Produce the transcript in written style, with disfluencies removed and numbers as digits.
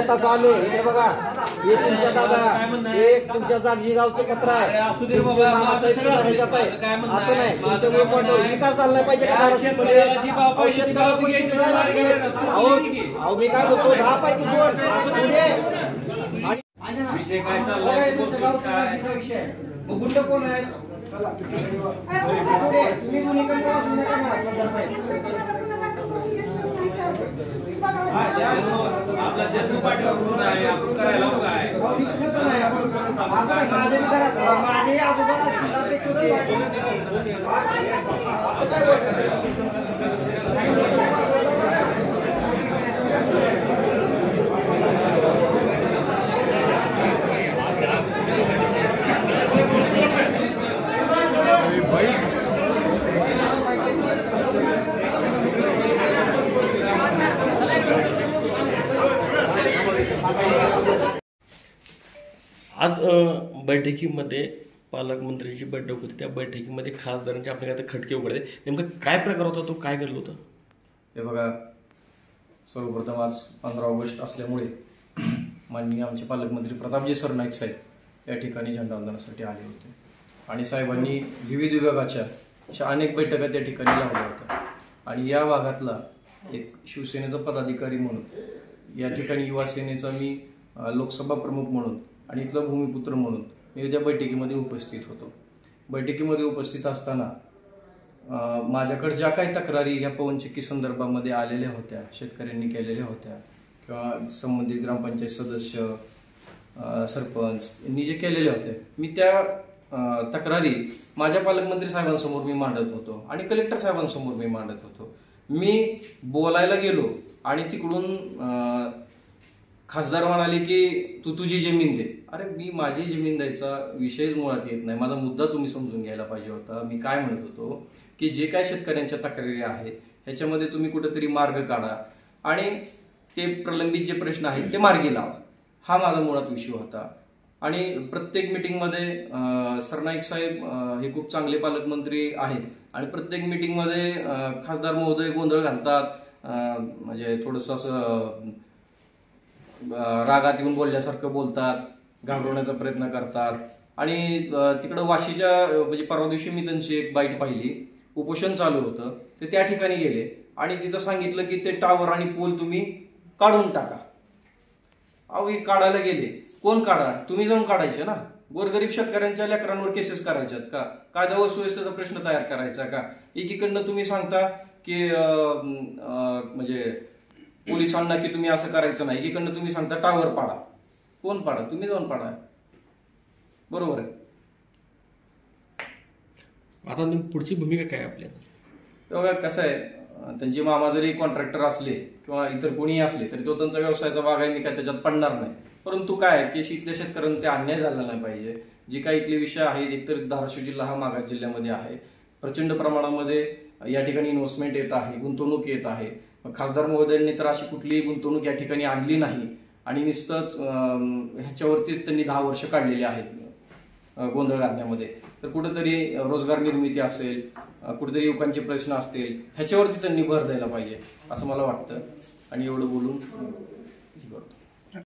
स्वतः आले इकडे बघा, हे तुमच्या दादा, हे तुमच्या जागजी गावचं पत्र आहे, असं नाही तुमच्यामुळे विकास झाला पाहिजे का? अहो मी काय बोलतो, 10 पैकी 2 विषय काय चाललाय, मग गुंड कोण आहेत? तुम्ही मुलीकडे आपला जसं पाठवून आहे आपण करायला काय माझे आजोबा आज बैठकीमध्ये पालकमंत्र्यांची बैठक होती, त्या बैठकीमध्ये खासदारांचे आपल्या आता खटके उघडले, नेमकं काय प्रकार होता, तो काय घडलं होतं? हे बघा, सर्वप्रथम आज 15 ऑगस्ट असल्यामुळे माननीय आमचे पालकमंत्री प्रतापजी सरनाईक साहेब या ठिकाणी झेंडावंदनासाठी आले होते आणि साहेबांनी विविध विभागाच्या अशा अनेक बैठका त्या ठिकाणी लावल्या होत्या आणि या भागातला एक शिवसेनेचा पदाधिकारी म्हणून, या ठिकाणी युवा सेनेचा मी लोकसभा प्रमुख म्हणून आणि इथला भूमिपुत्र म्हणून मी त्या बैठकीमध्ये उपस्थित होतो. बैठकीमध्ये उपस्थित असताना माझ्याकडे ज्या काही तक्रारी ह्या पवनचक्की संदर्भामध्ये आलेल्या होत्या, शेतकऱ्यांनी केलेल्या होत्या किंवा संबंधित ग्रामपंचायत सदस्य, सरपंच यांनी जे केलेले होते, मी त्या तक्रारी माझ्या पालकमंत्री साहेबांसमोर मी मांडत होतो आणि कलेक्टर साहेबांसमोर मी मांडत होतो. मी बोलायला गेलो आणि तिकडून खासदार म्हणाले की तू तुझी जमीन दे. अरे मी माझी जमीन द्यायचा विषयच मुळात येत नाही, माझा मुद्दा तुम्ही समजून घ्यायला पाहिजे होता. मी काय म्हणत होतो की जे काय शेतकऱ्यांच्या तक्रारी आहेत ह्याच्यामध्ये तुम्ही कुठेतरी मार्ग काढा आणि ते प्रलंबित जे प्रश्न आहेत ते मार्गी लावा, हा माझा मुळात विषय होता. आणि प्रत्येक मिटिंगमध्ये सरनाईक साहेब हे खूप चांगले पालकमंत्री आहेत आणि प्रत्येक मिटिंगमध्ये खासदार महोदय गोंधळ घालतात, म्हणजे थोडंसं असं रागात येऊन बोलल्यासारखं बोलतात, घाबरवण्याचा प्रयत्न करतात. आणि तिकडं वाशीच्या म्हणजे परवा दिवशी मी त्यांची एक बाईट पाहिली, उपोषण चालू होतं, ते त्या ठिकाणी गेले आणि तिथं सांगितलं की ते टावर आणि पोल तुम्ही काढून टाका. अहो हे काढायला गेले, कोण काढा? तुम्ही जाऊन काढायचे ना. गोरगरीब शेतकऱ्यांच्या लेकरांवर केसेस करायच्यात का? कायदा व सुव्यवस्थेचा प्रश्न तयार करायचा का? एकीकडनं तुम्ही सांगता की म्हणजे पोलिसांना की तुम्ही असं करायचं नाही, एकीकडनं तुम्ही सांगता टावर पाडा. कोण पाडा? तुम्ही जाऊन पाडा. बरोबर आहे. आता पुढची भूमिका काय आपल्या? बघा कसं आहे, त्यांचे मामा जरी कॉन्ट्रॅक्टर असले किंवा इतर कोणीही असले तरी तो त्यांचा व्यवसायाचा भाग आहे, मी काय त्याच्यात पडणार नाही. परंतु काय की इथल्या शेतकऱ्यांना ते अन्याय झाला नाही पाहिजे. जे काही इथले विषय आहेत, एकतर धाराशिव जिल्हा हा मागास जिल्ह्यामध्ये आहे, प्रचंड प्रमाणामध्ये या ठिकाणी इन्व्हेस्टमेंट येत आहे, गुंतवणूक येत आहे. खासदार महोदयांनी तर अशी कुठलीही गुंतवणूक या ठिकाणी आणली नाही आणि नुसतंच ह्याच्यावरतीच त्यांनी 10 वर्ष काढलेली आहेत गोंधळ घालण्यामध्ये. तर कुठेतरी रोजगार निर्मिती असेल, कुठेतरी युवकांचे प्रश्न असतील, ह्याच्यावरती त्यांनी भर द्यायला पाहिजे असं मला वाटतं. आणि एवढं बोलून